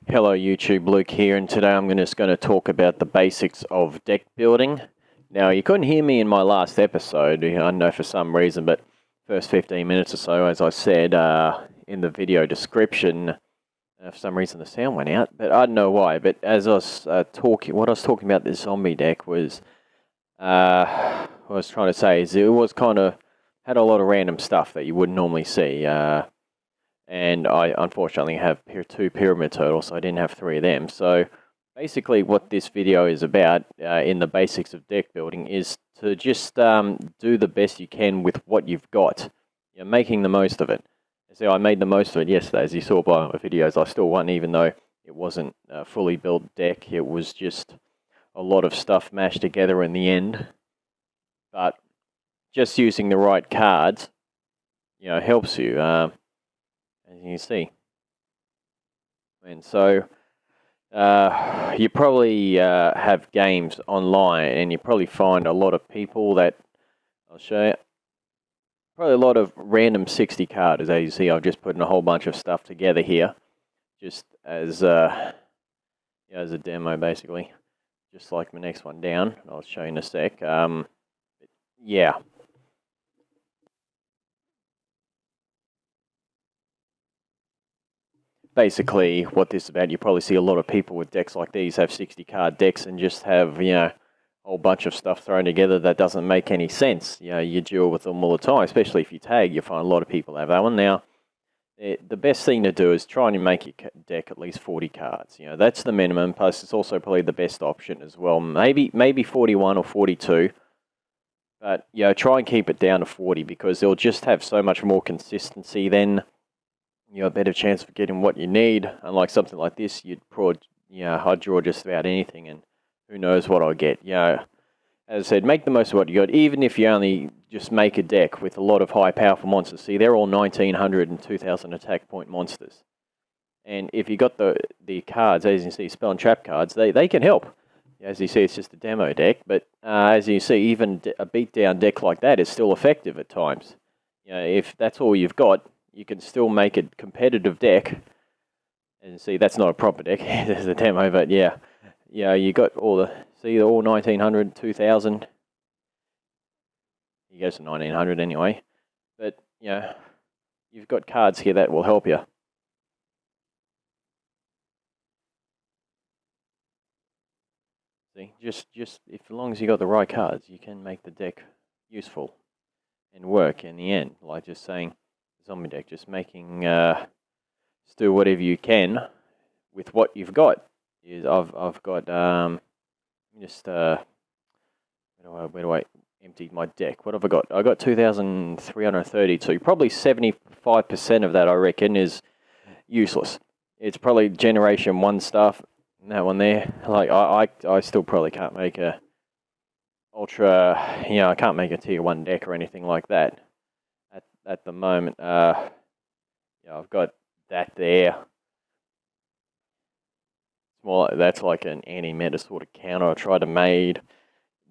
Hello YouTube, Luke here, and today I'm just going to talk about the basics of deck building. Now, you couldn't hear me in my last episode, I don't know for some reason, but first 15 minutes or so, as I said in the video description, for some reason the sound went out, but I don't know why. But as I was what I was talking about this zombie deck was, what I was trying to say is it was kind of, had a lot of random stuff that you wouldn't normally see. And I unfortunately have two pyramid turtles, so I didn't have three of them. So basically what this video is about in the basics of deck building is to just do the best you can with what you've got. You're making the most of it. So I made the most of it yesterday, as you saw by my videos. I still won, even though it wasn't a fully built deck. It was just a lot of stuff mashed together in the end. But just using the right cards, helps you. As you can see. And so you probably have games online, and you probably find a lot of people that, I'll show you, probably a lot of random 60 carders. As you see, I've just put in a whole bunch of stuff together here, just as a demo basically, just like my next one down. I'll show you in a sec. Yeah. Basically, what this is about, you probably see a lot of people with decks like these have 60 card decks and just have, a whole bunch of stuff thrown together that doesn't make any sense. You deal with them all the time, especially if you tag. You find a lot of people have that one. Now, the best thing to do is try and make your deck at least 40 cards. That's the minimum, plus it's also probably the best option as well. Maybe 41 or 42. But, try and keep it down to 40, because they'll just have so much more consistency then. A better chance of getting what you need. Unlike something like this, I'd draw just about anything, and who knows what I'll get. As I said, make the most of what you got, even if you only just make a deck with a lot of high powerful monsters. See, they're all 1900 and 2000 attack point monsters. And if you got the cards, as you see, SpellTrap Cards, they can help. As you see, it's just a demo deck, but as you see, even a beatdown deck like that is still effective at times. If that's all you've got, you can still make a competitive deck. And see, that's not a proper deck. There's a demo, but you got all 1900, 2000. He goes to 1900 anyway. But, you've got cards here that will help you. See, just if as long as you got the right cards, you can make the deck useful and work in the end. Like just saying, zombie deck, just making just do whatever you can with what you've got. I've got just where do I empty my deck? What have I got? I got 2,332. Probably 75% of that, I reckon, is useless. It's probably generation 1 stuff. That one there, like I still probably can't make a ultra. I can't make a tier 1 deck or anything like that. At the moment, I've got that there. Well, that's like an anti-meta sort of counter I try to made.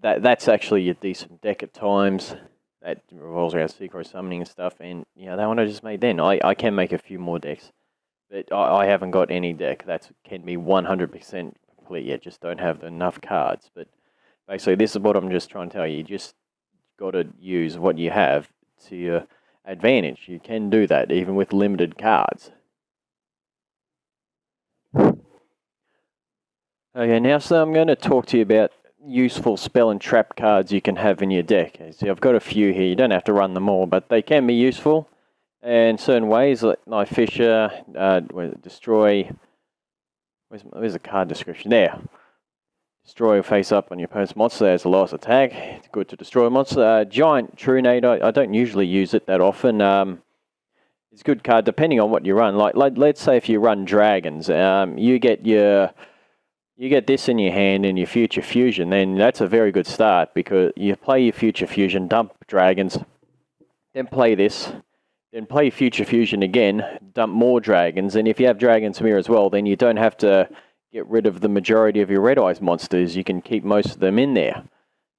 That's actually a decent deck at times. That revolves around synchro summoning and stuff. And that one I just made then. I can make a few more decks, but I haven't got any deck that can be 100% complete yet. Just don't have enough cards. But basically, this is what I'm just trying to tell you. You just got to use what you have to your advantage. You can do that even with limited cards. Okay, now so I'm going to talk to you about useful spell and trap cards you can have in your deck. See, I've got a few here. You don't have to run them all, but they can be useful in certain ways. Like Fisher, destroy. Where's the card description? There. Destroy or face up on your opponent's monster as the lowest attack. It's good to destroy a monster. Giant Trunade, I don't usually use it that often. It's a good card depending on what you run. Like let's say if you run dragons, you get this in your hand in your Future Fusion, then that's a very good start, because you play your Future Fusion, dump dragons, then play this, then play Future Fusion again, dump more dragons, and if you have Dragon's Mirror as well, then you don't have to get rid of the majority of your Red Eyes monsters. You can keep most of them in there.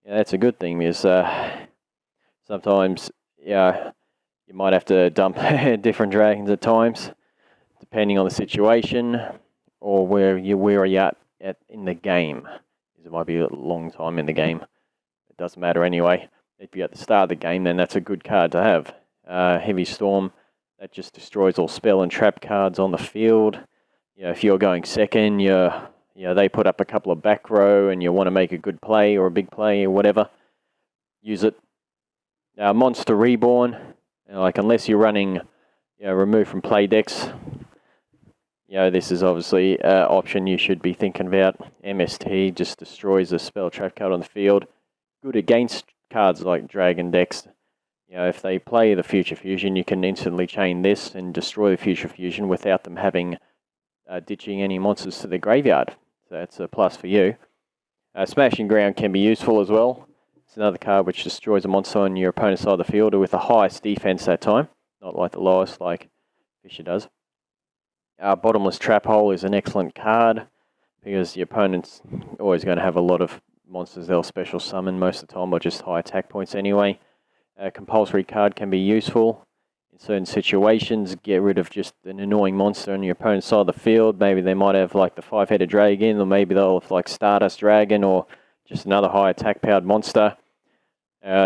That's a good thing, because sometimes you might have to dump different dragons at times, depending on the situation. or where are you at in the game. It might be a long time in the game. It doesn't matter anyway. If you're at the start of the game, then that's a good card to have. Heavy Storm, that just destroys all spell and trap cards on the field. If you're going second, they put up a couple of back row and you want to make a good play or a big play or whatever, use it. Monster Reborn, unless you're running remove from play decks, this is obviously an option you should be thinking about. MST just destroys a spell trap card on the field. Good against cards like Dragon decks. If they play the Future Fusion, you can instantly chain this and destroy the Future Fusion without them having ditching any monsters to the graveyard. So that's a plus for you. Smashing Ground can be useful as well. It's another card which destroys a monster on your opponent's side of the field with the highest defense that time, not like the lowest like Fisher does. Bottomless Trap Hole is an excellent card because your opponent's always going to have a lot of monsters they'll special summon most of the time, or just high attack points anyway. A compulsory card can be useful in certain situations. Get rid of just an annoying monster on your opponent's side of the field. Maybe they might have like the 5-headed dragon, or maybe they'll have like Stardust Dragon, or just another high attack powered monster.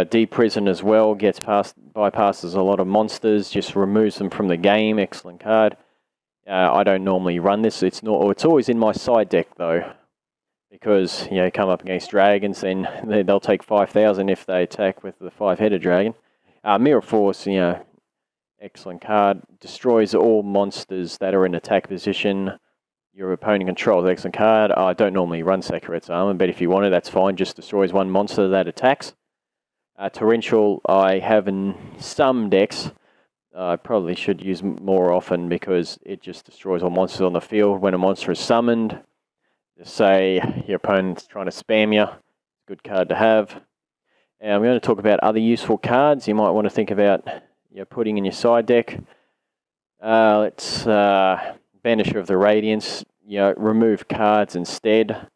Deep Prison as well bypasses a lot of monsters, just removes them from the game. Excellent card. I don't normally run this. It's always in my side deck though, because come up against dragons, then they'll take 5,000 if they attack with the 5-headed dragon. Mirror Force, excellent card. Destroys all monsters that are in attack position your opponent controls. Excellent card. I don't normally run Sakaret's Armor, but if you want it, that's fine. Just destroys one monster that attacks. Torrential I have in some decks. I probably should use more often because it just destroys all monsters on the field. When a monster is summoned, just say your opponent's trying to spam you. Good card to have. And I'm going to talk about other useful cards you might want to think about putting in your side deck. Let's Banisher of the Radiance. Remove cards instead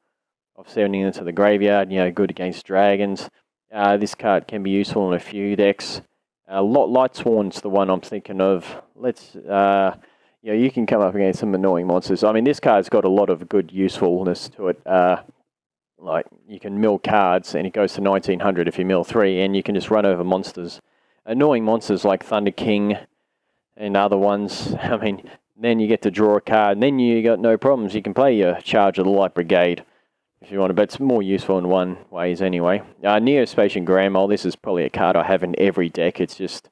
of sending them to the graveyard. Good against dragons. This card can be useful in a few decks. Lightsworn's the one I'm thinking of. Let's, you can come up against some annoying monsters. I mean, this card's got a lot of good usefulness to it. Like, you can mill cards, and it goes to 1900 if you mill 3, and you can just run over monsters. Annoying monsters like Thunder King and other ones. I mean, then you get to draw a card, and then you got no problems. You can play your Charge of the Light Brigade if you want to, but it's more useful in one ways anyway. Neospatian Grand Mole, this is probably a card I have in every deck. It's just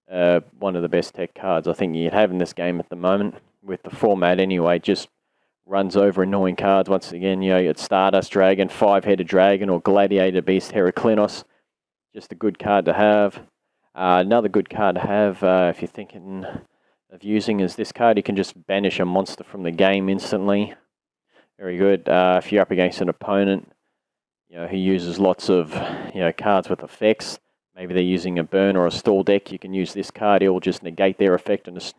one of the best tech cards I think you'd have in this game at the moment. With the format anyway, just runs over annoying cards. Once again, it's Stardust Dragon, 5-headed dragon, or Gladiator Beast Heraclinos. Just a good card to have. Another good card to have if you're thinking of using is this card. You can just banish a monster from the game instantly. Very good. If you're up against an opponent, who uses lots of, cards with effects, maybe they're using a burn or a stall deck, you can use this card. It will just negate their effect and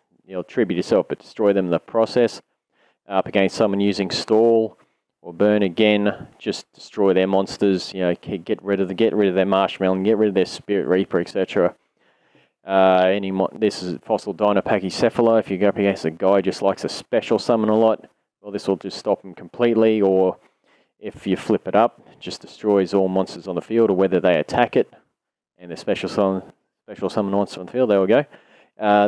tribute yourself, but destroy them in the process. Up against someone using stall or burn again, just destroy their monsters. Get rid of their Marshmallow, get rid of their Spirit Reaper, etc. This is Fossil Dinopachycephalo. If you go up against a guy who just likes a special summon a lot, well, this will just stop him completely. Or if you flip it up, it just destroys all monsters on the field, or whether they attack it and the special summon monster on the field. There we go.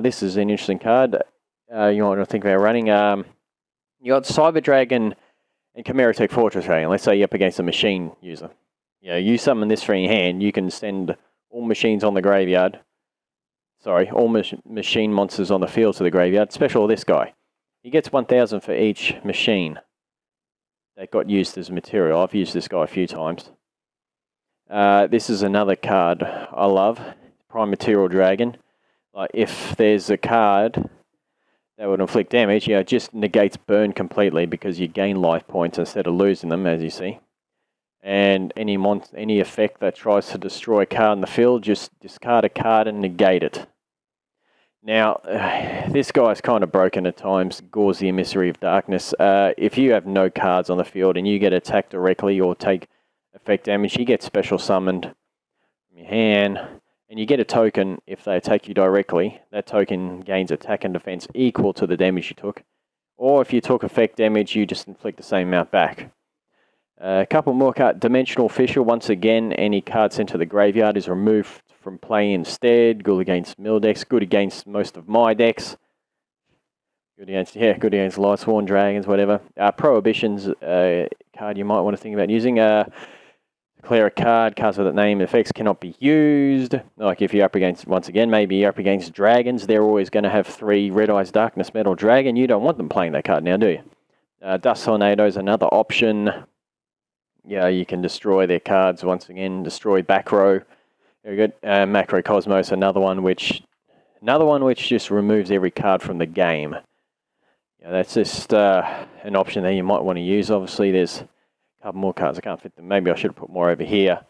This is an interesting card. You might want to think about running. You got Cyber Dragon and Chimera Tech Fortress Dragon. Let's say you're up against a machine user. You summon this from your hand. You can send all machines on the graveyard. Sorry, all machine monsters on the field to the graveyard. Special this guy. He gets 1,000 for each machine that got used as material. I've used this guy a few times. This is another card I love. Prime Material Dragon. Like, if there's a card that would inflict damage, it just negates burn completely because you gain life points instead of losing them, as you see. And any effect that tries to destroy a card in the field, just discard a card and negate it. Now, this guy's kind of broken at times. Gauze the Emissary of Darkness. If you have no cards on the field and you get attacked directly or take effect damage, you get special summoned from your hand. And you get a token if they attack you directly. That token gains attack and defense equal to the damage you took. Or if you took effect damage, you just inflict the same amount back. A couple more cards. Dimensional Fissure. Once again, any card sent to the graveyard is removed from play instead. Good against mill decks. Good against most of my decks. Good against Lightsworn Dragons, whatever. Prohibition's a card you might want to think about using. Declare a card. Cards with that name effects cannot be used. Like if you're up against, once again, maybe you're up against dragons. They're always going to have 3 Red Eyes Darkness Metal Dragon. You don't want them playing that card now, do you? Dust Tornado is another option. Yeah, you can destroy their cards once again. Destroy back row. Very good. Macro Cosmos, another one which just removes every card from the game. Yeah, that's just an option that you might want to use. Obviously, there's a couple more cards. I can't fit them. Maybe I should have put more over here.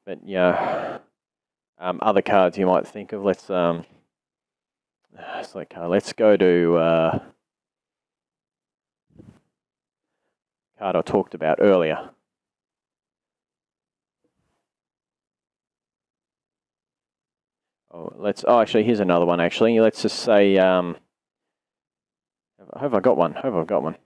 But yeah, other cards you might think of. Let's go to card I talked about earlier. Actually, here's another one, actually. Let's just say, have I got one? Hope I've got one.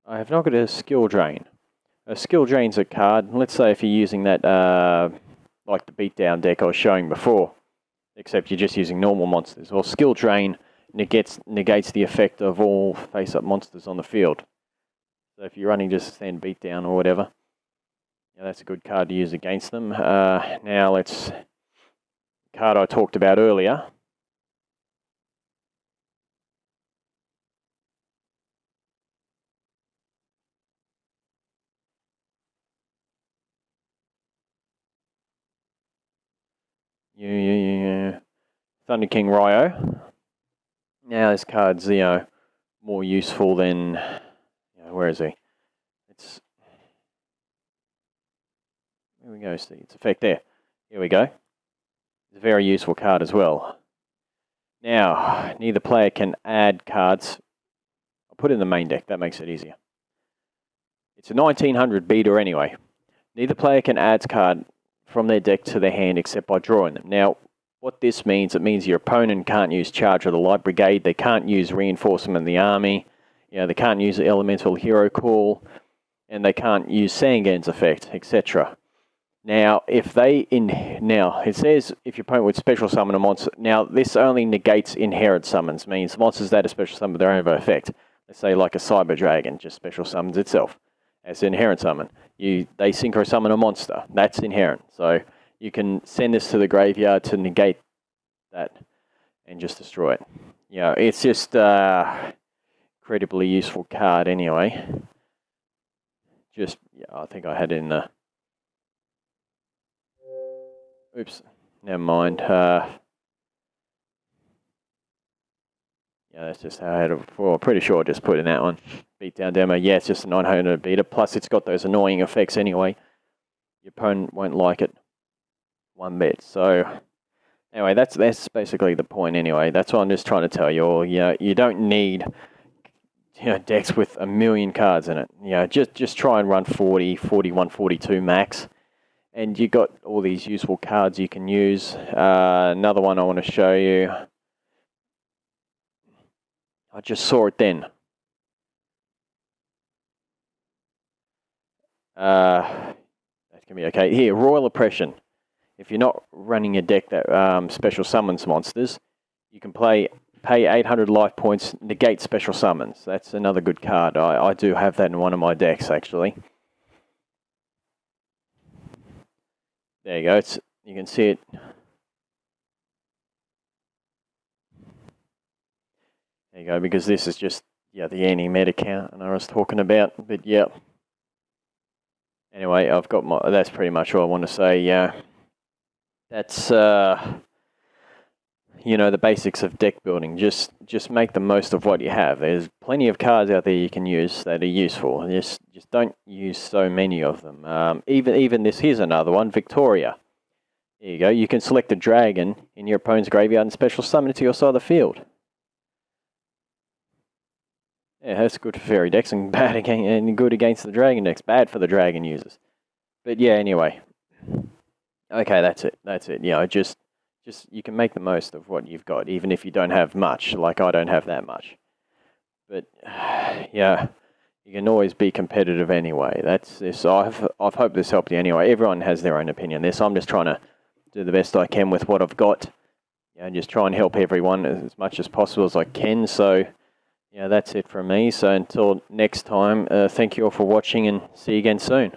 I have not got a Skill Drain. A Skill Drain's a card. Let's say if you're using that, like the beatdown deck I was showing before, except you're just using normal monsters. Well, Skill Drain negates the effect of all face-up monsters on the field. So if you're running just a stand beatdown or whatever, yeah, that's a good card to use against them. Now card I talked about earlier. Thunder King Ryo. Now this card's more useful than where is he? Here we go. See its effect there. Here we go. It's a very useful card as well. Now neither player can add cards. I'll put it in the main deck. That makes it easier. It's a 1900 beater anyway. Neither player can add card from their deck to their hand except by drawing them. Now, what this means, it means your opponent can't use Charge of the Light Brigade, they can't use Reinforcement of the Army, they can't use Elemental Hero Call, and they can't use Sangan's effect, etc. Now, it says if your opponent would special summon a monster. Now, this only negates inherent summons, means monsters that are special summon their own effect. Let's say like a Cyber Dragon, just special summons itself as an inherent summon. They synchro summon a monster. That's inherent. So you can send this to the graveyard to negate that and just destroy it. It's just a incredibly useful card anyway. I think I had it in the... Oops, never mind. That's just how I had it before. I'm pretty sure I just put in that one. Beatdown demo. Yeah, it's just a 900 beater. Plus, it's got those annoying effects anyway. Your opponent won't like it one bit. So, anyway, that's basically the point anyway. That's what I'm just trying to tell you all. You don't need decks with a million cards in it. Just try and run 40, 41, 42 max. And you got all these useful cards you can use. Another one I want to show you. I just saw it then. That can be okay. Here, Royal Oppression. If you're not running a deck that special summons monsters, you can pay 800 life points, negate special summons. That's another good card. I do have that in one of my decks, actually. There you go. You can see it. There you go, because this is just, the anti-meta count I was talking about. But, anyway, I've got that's pretty much all I want to say. That's, the basics of deck building. Just make the most of what you have. There's plenty of cards out there you can use that are useful. Just don't use so many of them. Even this, here's another one, Victoria. There you go. You can select a dragon in your opponent's graveyard and special summon it to your side of the field. Yeah, that's good for fairy decks and bad against, and good against the dragon decks. Bad for the dragon users. But yeah, anyway. Okay, that's it. That's it. You know, just you can make the most of what you've got, even if you don't have much. Like I don't have that much. But yeah, you can always be competitive anyway. That's this. I've hoped this helped you anyway. Everyone has their own opinion. This I'm just trying to do the best I can with what I've got. Yeah, and just try and help everyone as much as possible as I can. So yeah, that's it from me. So until next time, thank you all for watching and see you again soon.